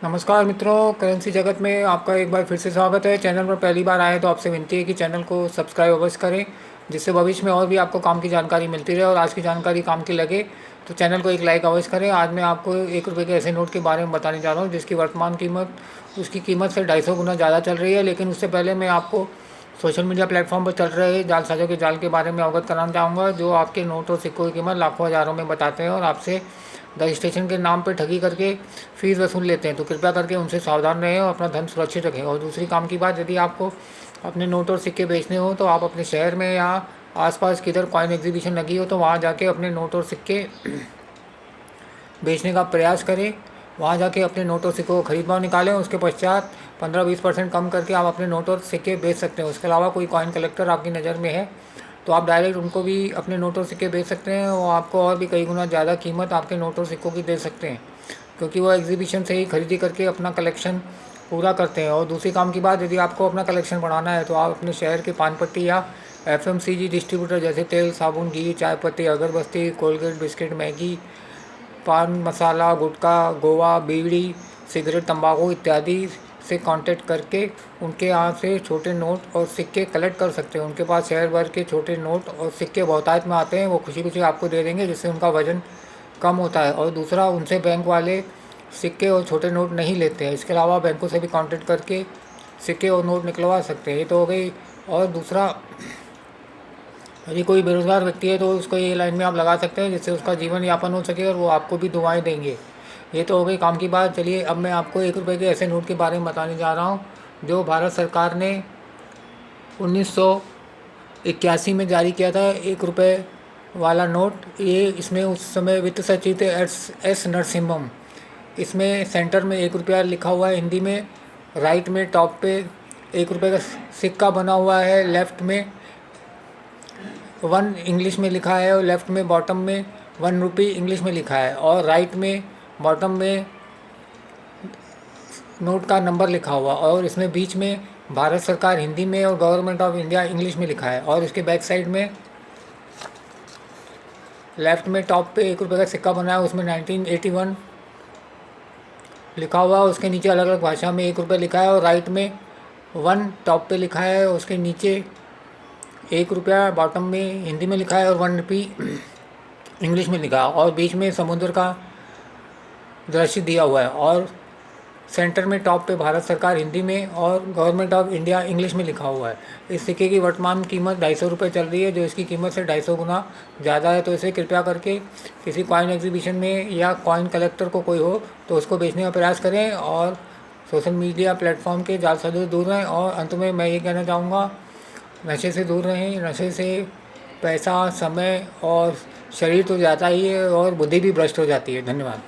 नमस्कार मित्रों, करेंसी जगत में आपका एक बार फिर से स्वागत है। चैनल पर पहली बार आए तो आपसे विनती है कि चैनल को सब्सक्राइब अवश्य करें, जिससे भविष्य में और भी आपको काम की जानकारी मिलती रहे और आज की जानकारी काम की लगे तो चैनल को एक लाइक अवश्य करें। आज मैं आपको 1 रुपये के ऐसे नोट के बारे में बताने जा रहा हूँ जिसकी वर्तमान कीमत उसकी कीमत से 250 गुना ज़्यादा चल रही है। लेकिन उससे पहले मैं आपको सोशल मीडिया प्लेटफॉर्म पर चल रहे जालसाजों के जाल के बारे में अवगत कराना चाहूँगा, जो आपके नोट और सिक्कों की कीमत लाखों हज़ारों में बताते हैं और आपसे रजिस्ट्रेशन के नाम पर ठगी करके फ़ीस वसूल लेते हैं। तो कृपया करके उनसे सावधान रहें और अपना धन सुरक्षित रखें। और दूसरी काम की बात, यदि आपको अपने नोट और सिक्के बेचने हो तो आप अपने शहर में या आसपास किधर कॉइन एग्जीबिशन लगी हो तो वहाँ जाके अपने नोट और सिक्के बेचने का प्रयास करें। वहाँ जाके अपने नोट और सिक्कों को खरीद भाव निकालें। उसके पश्चात 15-20% कम करके आप अपने नोट और सिक्के बेच सकते हैं। उसके अलावा कोई कॉइन कलेक्टर आपकी नज़र में है तो आप डायरेक्ट उनको भी अपने नोट और सिक्के बेच सकते हैं और आपको और भी कई गुना ज़्यादा कीमत आपके नोट और सिक्कों की दे सकते हैं, क्योंकि वो एग्जीबिशन से ही खरीदी करके अपना कलेक्शन पूरा करते हैं। और दूसरी काम की बात, यदि आपको अपना कलेक्शन बढ़ाना है तो आप अपने शहर के पान पट्टी या FMCG डिस्ट्रीब्यूटर जैसे तेल, साबुन, घी, चाय पत्ती, अगरबत्ती, कोलगेट, बिस्किट, मैगी, पान मसाला, गुटखा, गोवा, बीड़ी, सिगरेट, तंबाकू इत्यादि से कांटेक्ट करके उनके यहाँ से छोटे नोट और सिक्के कलेक्ट कर सकते हैं। उनके पास शहर भर के छोटे नोट और सिक्के बहुतायत में आते हैं, वो खुशी खुशी आपको दे देंगे, जिससे उनका वजन कम होता है। और दूसरा, उनसे बैंक वाले सिक्के और छोटे नोट नहीं लेते हैं। इसके अलावा बैंकों से भी कांटेक्ट करके सिक्के और नोट निकलवा सकते हैं। ये तो हो गई। और दूसरा, यदि कोई बेरोज़गार व्यक्ति है तो उसको ये लाइन में आप लगा सकते हैं, जिससे उसका जीवन यापन हो सके और वो आपको भी दुआएं देंगे। ये तो हो गई काम की बात। चलिए अब मैं आपको 1 रुपये के ऐसे नोट के बारे में बताने जा रहा हूँ जो भारत सरकार ने 1981 में जारी किया था। 1 रुपये वाला नोट, ये इसमें उस समय वित्त सचिव थे एस नरसिम्हम। इसमें सेंटर में 1 रुपया लिखा हुआ है हिंदी में, राइट में टॉप पे 1 रुपये का सिक्का बना हुआ है, लेफ़्ट में 1 इंग्लिश में लिखा है और लेफ़्ट में बॉटम में 1 रुपी इंग्लिश में लिखा है और राइट में बॉटम में नोट का नंबर लिखा हुआ और इसमें बीच में भारत सरकार हिंदी में और गवर्नमेंट ऑफ इंडिया इंग्लिश में लिखा है। और इसके बैक साइड में लेफ़्ट में टॉप पे 1 रुपये का सिक्का बना है, उसमें 1981 लिखा हुआ है। उसके नीचे अलग अलग भाषा में 1 रुपये लिखा है और राइट में 1 टॉप पे लिखा है, उसके नीचे 1 रुपया बॉटम में हिंदी में लिखा है और 1 रुपी इंग्लिश में लिखा है और बीच में समुद्र का दृश्य दिया हुआ है। और सेंटर में टॉप पे भारत सरकार हिंदी में और गवर्नमेंट ऑफ इंडिया इंग्लिश में लिखा हुआ है। इस सिक्के की वर्तमान कीमत 250 रुपये चल रही है, जो इसकी कीमत से 250 गुना ज़्यादा है। तो इसे कृपया करके किसी कॉइन एग्जीबिशन में या कॉइन कलेक्टर को कोई हो तो उसको बेचने का प्रयास करें और सोशल मीडिया प्लेटफॉर्म के जालसाजों से दूर रहें। और अंत में मैं ये कहना चाहूँगा, नशे से दूर रहें। नशे से पैसा, समय और शरीर तो जाता ही है और बुद्धि भी भ्रष्ट हो जाती है। धन्यवाद।